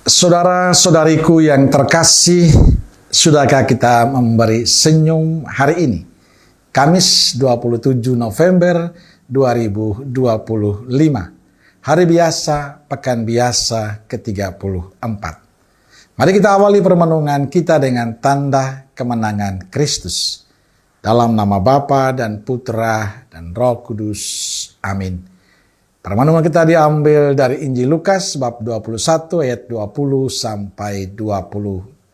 Saudara-saudariku yang terkasih, sudahkah kita memberi senyum hari ini? Kamis 27 November 2025. Hari biasa, pekan biasa ke-34. Mari kita awali permenungan kita dengan tanda kemenangan Kristus. Dalam nama Bapa dan Putra dan Roh Kudus. Amin. Permenungan kita diambil dari Injil Lukas bab 21 ayat 20 sampai 28.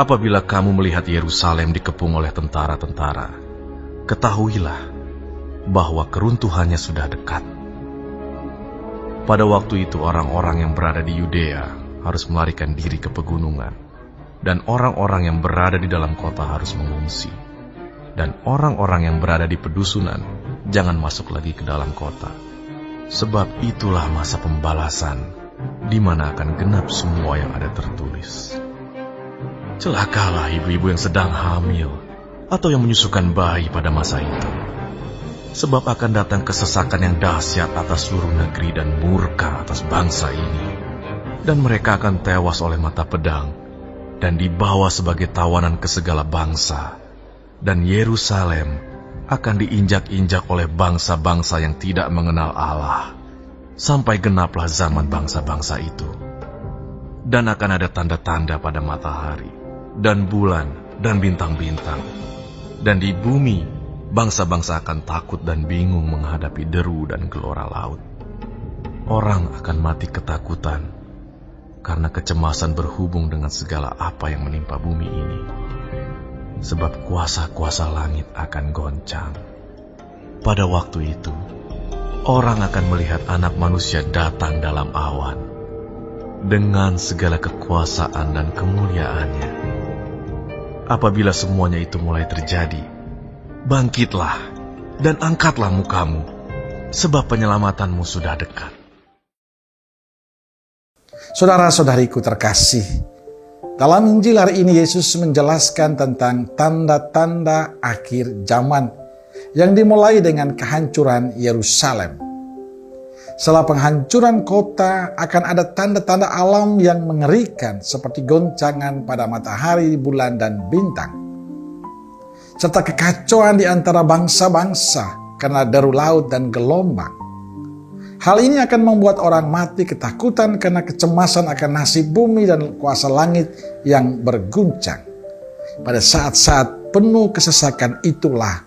Apabila kamu melihat Yerusalem dikepung oleh tentara-tentara, ketahuilah bahwa keruntuhannya sudah dekat. Pada waktu itu orang-orang yang berada di Yudea harus melarikan diri ke pegunungan, dan orang-orang yang berada di dalam kota harus mengungsi. Dan orang-orang yang berada di pedusunan jangan masuk lagi ke dalam kota. Sebab itulah masa pembalasan, di mana akan genap semua yang ada tertulis. Celakalah ibu-ibu yang sedang hamil atau yang menyusukan bayi pada masa itu. Sebab akan datang kesesakan yang dahsyat atas seluruh negeri dan murka atas bangsa ini. Dan mereka akan tewas oleh mata pedang dan dibawa sebagai tawanan ke segala bangsa. Dan Yerusalem akan diinjak-injak oleh bangsa-bangsa yang tidak mengenal Allah, sampai genaplah zaman bangsa-bangsa itu. Dan akan ada tanda-tanda pada matahari, dan bulan, dan bintang-bintang. Dan di bumi, bangsa-bangsa akan takut dan bingung menghadapi deru dan gelora laut. Orang akan mati ketakutan, karena kecemasan berhubung dengan segala apa yang menimpa bumi ini. Sebab kuasa-kuasa langit akan goncang. Pada waktu itu, orang akan melihat Anak Manusia datang dalam awan, dengan segala kekuasaan dan kemuliaannya. Apabila semuanya itu mulai terjadi, bangkitlah dan angkatlah mukamu, sebab penyelamatanmu sudah dekat. Saudara-saudariku terkasih, dalam Injil hari ini Yesus menjelaskan tentang tanda-tanda akhir zaman yang dimulai dengan kehancuran Yerusalem. Setelah penghancuran kota akan ada tanda-tanda alam yang mengerikan seperti goncangan pada matahari, bulan, dan bintang. Serta kekacauan di antara bangsa-bangsa karena deru laut dan gelombang. Hal ini akan membuat orang mati ketakutan karena kecemasan akan nasib bumi dan kuasa langit yang berguncang. Pada saat-saat penuh kesesakan itulah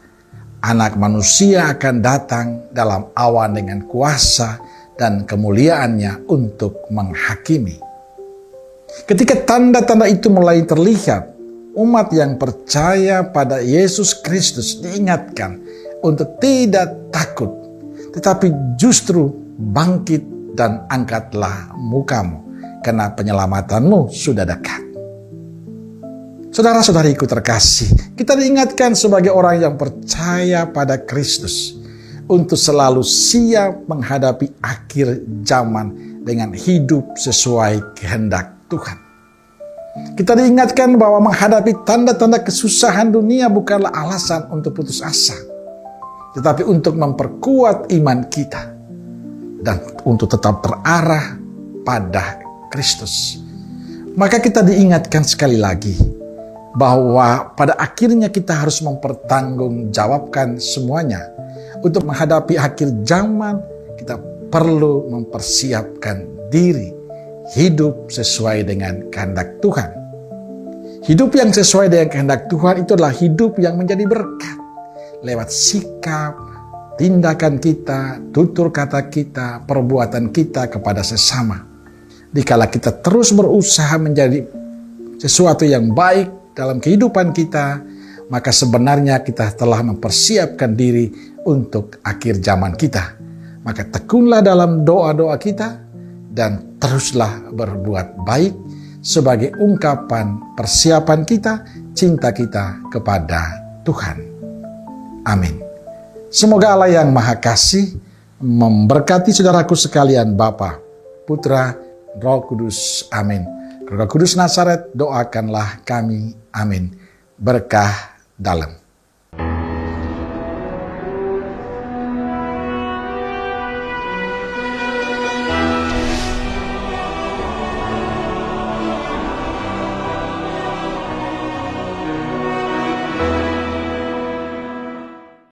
Anak Manusia akan datang dalam awan dengan kuasa dan kemuliaannya untuk menghakimi. Ketika tanda-tanda itu mulai terlihat, umat yang percaya pada Yesus Kristus diingatkan untuk tidak takut, tetapi justru bangkit dan angkatlah mukamu, karena penyelamatanmu sudah dekat. Saudara-saudariku terkasih, kita diingatkan sebagai orang yang percaya pada Kristus untuk selalu siap menghadapi akhir zaman dengan hidup sesuai kehendak Tuhan. Kita diingatkan bahwa menghadapi tanda-tanda kesusahan dunia bukanlah alasan untuk putus asa, tetapi untuk memperkuat iman kita dan untuk tetap terarah pada Kristus. Maka kita diingatkan sekali lagi bahwa pada akhirnya kita harus mempertanggungjawabkan semuanya. Untuk menghadapi akhir zaman, kita perlu mempersiapkan diri hidup sesuai dengan kehendak Tuhan. Hidup yang sesuai dengan kehendak Tuhan itu adalah hidup yang menjadi berkat lewat sikap, tindakan kita, tutur kata kita, perbuatan kita kepada sesama. Dikala kita terus berusaha menjadi sesuatu yang baik dalam kehidupan kita, maka sebenarnya kita telah mempersiapkan diri untuk akhir zaman kita. Maka tekunlah dalam doa-doa kita dan teruslah berbuat baik sebagai ungkapan persiapan kita, cinta kita kepada Tuhan. Amin. Semoga Allah yang Maha Kasih memberkati saudaraku sekalian, Bapa, Putra, Roh Kudus. Amin. Roh Kudus Nazaret, doakanlah kami. Amin. Berkah dalam.